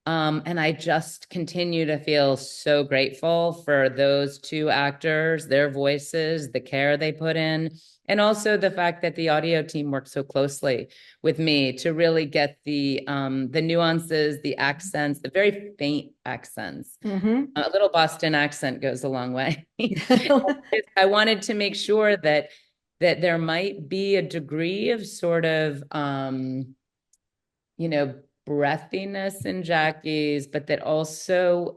And I just continue to feel so grateful for those 2 actors, their voices, the care they put in, and also the fact that the audio team worked so closely with me to really get the nuances, the accents, the very faint accents. Mm-hmm. A little Boston accent goes a long way. I wanted to make sure that there might be a degree of sort of you know, breathiness in Jackie's, but that also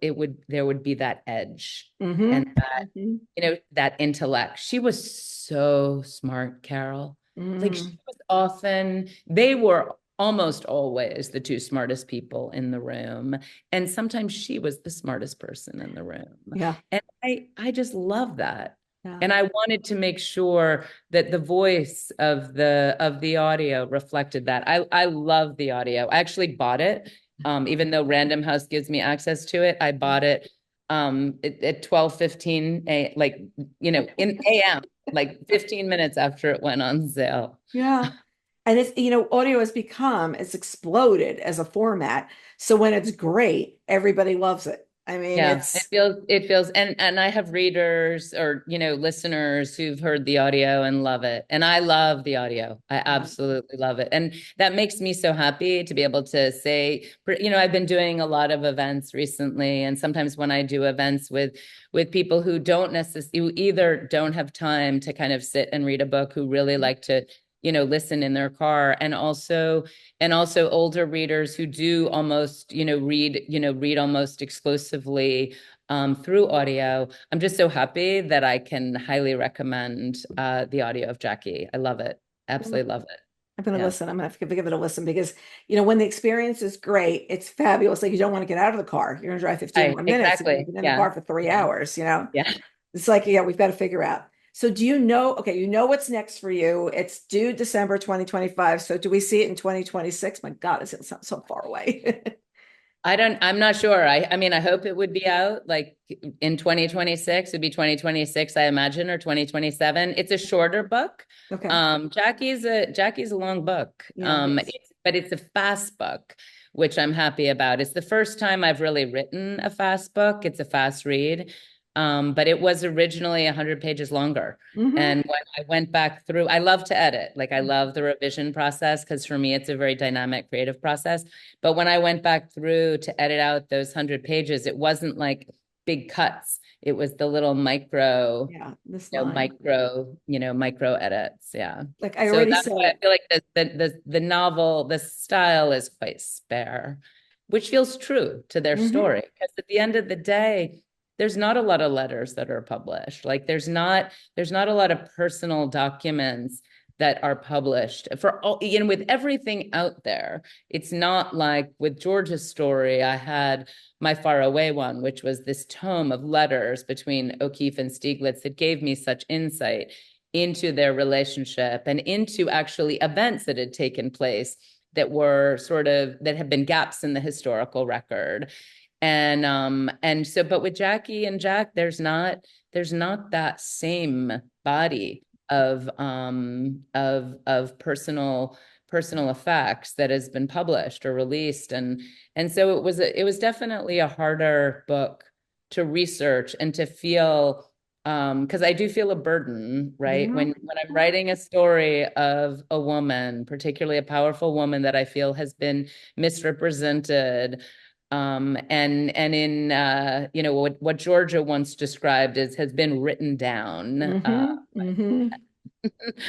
there would be that edge and Mm-hmm. that, Mm-hmm. that intellect. She was so smart, Carol. Like Mm-hmm. they were almost always the 2 smartest people in the room. And sometimes she was the smartest person in the room. Yeah. And I just love that. Yeah. And I wanted to make sure that the voice of the audio reflected that. I love the audio. I actually bought it. Even though Random House gives me access to it, I bought it at 12:15 like in AM, like 15 minutes after it went on sale. Yeah. And it's, audio it's exploded as a format. So when it's great, everybody loves it. I mean, Yeah, it feels and I have readers or listeners who've heard the audio and love it. And I love the audio. I yeah. absolutely love it. And that makes me so happy to be able to say, I've been doing a lot of events recently, and sometimes when I do events with people who who either don't have time to kind of sit and read a book, who really like to listen in their car, and also older readers who do almost read almost exclusively through audio. I'm just so happy that I can highly recommend the audio of Jackie. I love it. Absolutely love it. I'm going to Yeah. listen. I'm going to have to give it a listen because, when the experience is great, it's fabulous. Like you don't want to get out of the car. You're going to drive 15 Right. more minutes and you've Exactly. been in the Yeah. car for 3 hours. Yeah. It's like, yeah, we've got to figure out. So do you know, okay, what's next for you. It's due December 2025. So do we see it in 2026? My God, it's so far away. I'm not sure. I mean, I hope it would be out like in 2026. It'd be 2026, I imagine, or 2027. It's a shorter book. Okay. Jackie's a long book. Yeah, it is. But it's a fast book, which I'm happy about. It's the first time I've really written a fast book. It's a fast read. But it was originally 100 pages longer. Hmm. And when I went back through, I love to edit. Like I love the revision process because for me, it's a very dynamic, creative process. But when I went back through to edit out those 100 pages, it wasn't like big cuts. It was the little micro, Yeah, this line. micro edits. Yeah. Like I So already that's why I said, feel like the novel, the style is quite spare, which feels true to their hmm story. Because at the end of the day, there's not a lot of letters that are published. Like there's not a lot of personal documents that are published for all, with everything out there. It's not like with George's story, I had My Far Away One, which was this tome of letters between O'Keeffe and Stieglitz that gave me such insight into their relationship and into actually events that had taken place that have been gaps in the historical record. But with Jackie and Jack, there's not that same body of personal effects that has been published or released. And so it was definitely a harder book to research and to feel because I do feel a burden, right? Yeah. When I'm writing a story of a woman, particularly a powerful woman that I feel has been misrepresented, and in what Georgia once described as has been written down.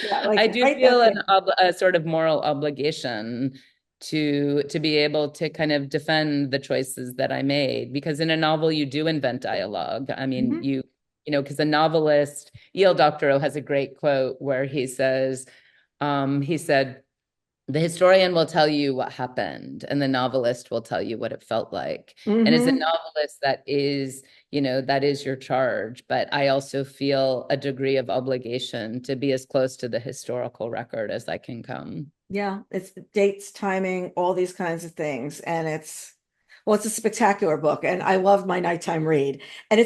Yeah, like I do write feel that thing. a sort of moral obligation to be able to kind of defend the choices that I made, because in a novel you do invent dialogue. I mean, Mhm. because a novelist, E.L. Doctorow has a great quote where he says, he said, the historian will tell you what happened, and the novelist will tell you what it felt like. And as a Mhm. novelist, that is your charge. But I also feel a degree of obligation to be as close to the historical record as I can come. Yeah, it's dates, timing, all these kinds of things. And well, it's a spectacular book. And I love my nighttime read. And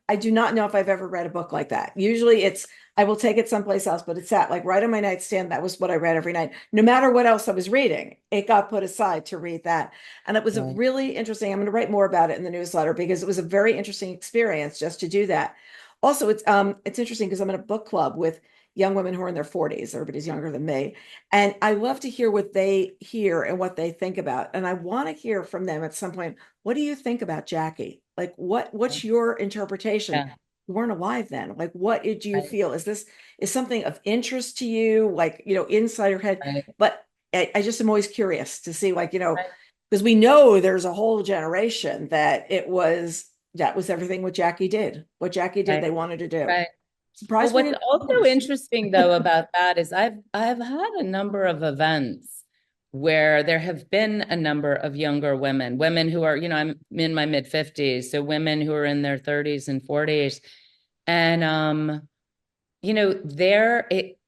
I do not know if I've ever read a book like that. Usually I will take it someplace else, but it's sat like right on my nightstand. That was what I read every night. No matter what else I was reading, it got put aside to read that. And it was a Right. really interesting, I'm going to write more about it in the newsletter because it was a very interesting experience just to do that. Also, it's interesting because I'm in a book club with young women who are in their 40s. Everybody's younger than me. And I love to hear what they hear and what they think about. And I want to hear from them at some point, what do you think about Jackie? Like what's your interpretation? Yeah. You weren't alive then. Like what did you Right. feel? Is something of interest to you? Like, inside your head. Right. But I just am always curious to see, like, Right. because we know there's a whole generation that was everything what Jackie did. What Jackie did, Right. they wanted to do. Right. Well, Surprised we what's didn't have also boomers. interesting though about that is I've had a number of events where there have been a number of younger women who are, I'm in my mid 50s, so women who are in their 30s and 40s. And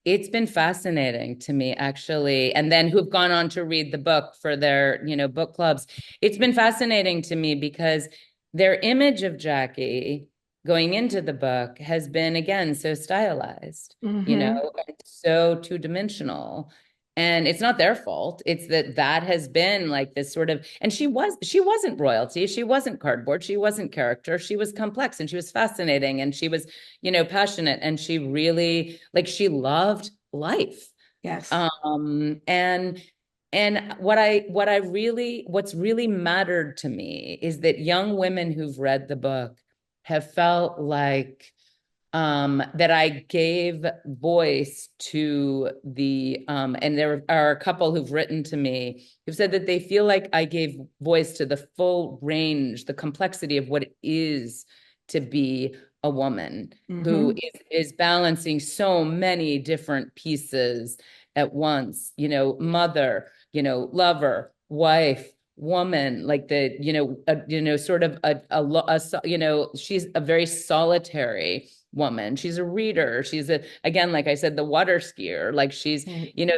it's been fascinating to me actually, and then who've gone on to read the book for their, book clubs. It's been fascinating to me because their image of Jackie going into the book has been again so stylized, Hmm. and so two-dimensional. And it's not their fault. It's that has been like this sort of, and she wasn't royalty, she wasn't cardboard, she wasn't character, she was complex and she was fascinating and she was, passionate, and she really, like, she loved life. Yes. And what's really mattered to me is that young women who've read the book have felt like, that I gave voice to and there are a couple who've written to me who've said that they feel like I gave voice to the full range, the complexity of what it is to be a woman who Hmm. is balancing so many different pieces at once, mother, lover, wife, woman, like sort of she's a very solitary woman. She's a reader. She's again, like I said, the water skier. Like she's,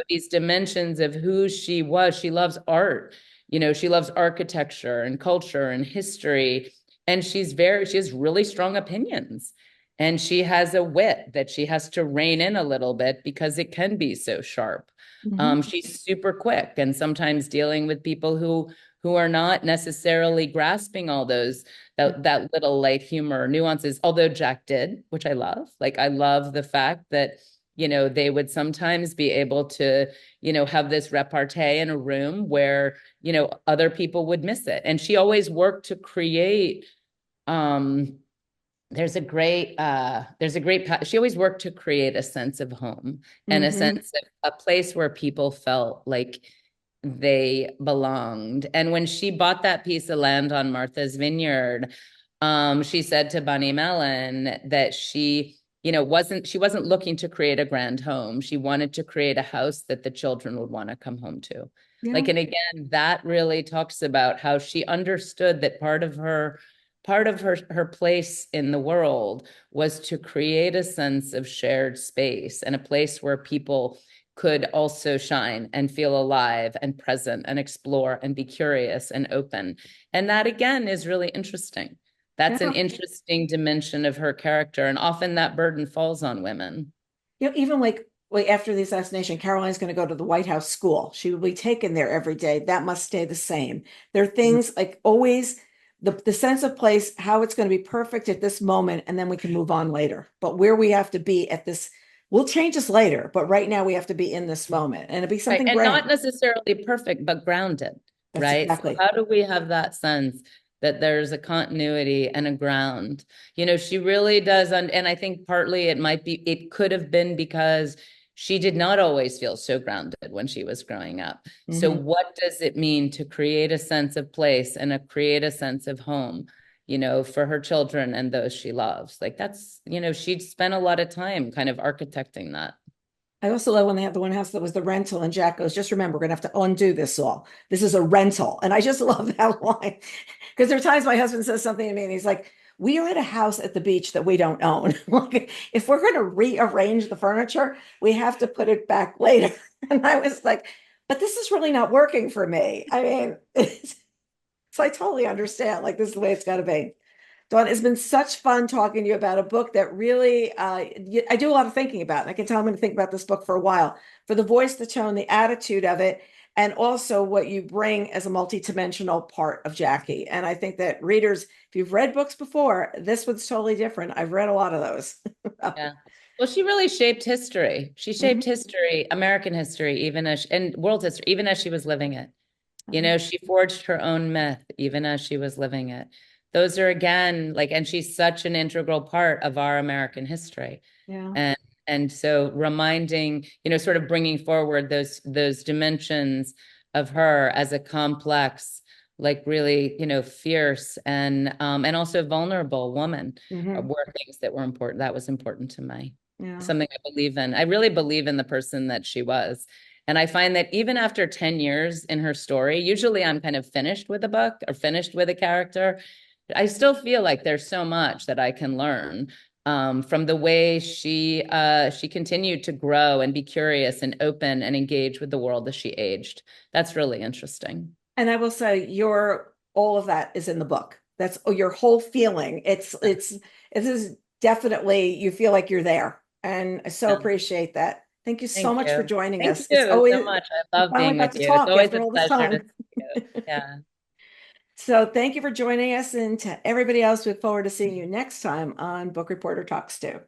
these dimensions of who she was. She loves art. She loves architecture and culture and history. And she has really strong opinions. And she has a wit that she has to rein in a little bit because it can be so sharp. Hmm. She's super quick and sometimes dealing with people who are not necessarily grasping all that little light humor nuances, although Jack did, which I love. Like, I love the fact that, they would sometimes be able to, have this repartee in a room where, other people would miss it. And she always worked to create, she always worked to create a sense of home and a Hmm. sense of a place where people felt like they belonged. And when she bought that piece of land on Martha's Vineyard, she said to Bunny Mellon that she wasn't looking to create a grand home. She wanted to create a house that the children would want to come home to. Yeah. Like, and again, that really talks about how she understood that part of her place in the world was to create a sense of shared space and a place where people could also shine and feel alive and present and explore and be curious and open. And that again is really interesting. That's an Yeah. interesting dimension of her character. And often that burden falls on women. Even like after the assassination, Caroline's going to go to the White House school. She will be taken there every day. That must stay the same. There are things like always the sense of place, how it's going to be perfect at this moment, and then we can move on later. But where we have to be at this, we'll change this later, but right now we have to be in this moment, and it'll be Right. something And not grand. necessarily perfect, but grounded, That's right? So exactly. how do we have that sense that there's a continuity and a ground? She really does. And I think partly it could have been because she did not always feel so grounded when she was growing up. So Mhm. what does it mean to create a sense of place and create a sense of home? For her children and those she loves. Like she'd spent a lot of time kind of architecting that. I also love when they have the one house that was the rental, and Jack goes, "Just remember, we're gonna have to undo this all. This is a rental." And I just love that line because there are times my husband says something to me, and he's like, "We are at a house at the beach that we don't own. Like, if we're going to rearrange the furniture, we have to put it back later." And I was like, "But this is really not working for me. I mean, so I totally understand. Like, this is the way it's got to be." Dawn, it's been such fun talking to you about a book that really I do a lot of thinking about. And I can tell I'm going to think about this book for a while. For the voice, the tone, the attitude of it, and also what you bring as a multidimensional part of Jackie. And I think that readers, if you've read books before, this one's totally different. I've read a lot of those. Yeah. Well, she really shaped history. She shaped Mhm. history, American history, and world history, even as she was living it. She forged her own myth, even as she was living it. Those are again, and she's such an integral part of our American history. Yeah. And and so reminding, sort of bringing forward those dimensions of her as a complex, really, fierce and also vulnerable woman Hmm. were things that were important. That was important to me. Yeah. Something I believe in. I really believe in the person that she was. And I find that even after 10 years in her story, usually I'm kind of finished with a book or finished with a character. I still feel like there's so much that I can learn from the way she continued to grow and be curious and open and engage with the world as she aged. That's really interesting. And I will say your all of that is in the book. That's your whole feeling. It is definitely you feel like you're there. And I so Yeah. appreciate that. Thank you so Thank much for you. joining Thank us. It's you so always much. I we love finally being got with to you. It's talk always after a all this pleasure to time. see you. Yeah. So thank you for joining us, and to everybody else, we look forward to seeing you next time on Book Reporter Talks To.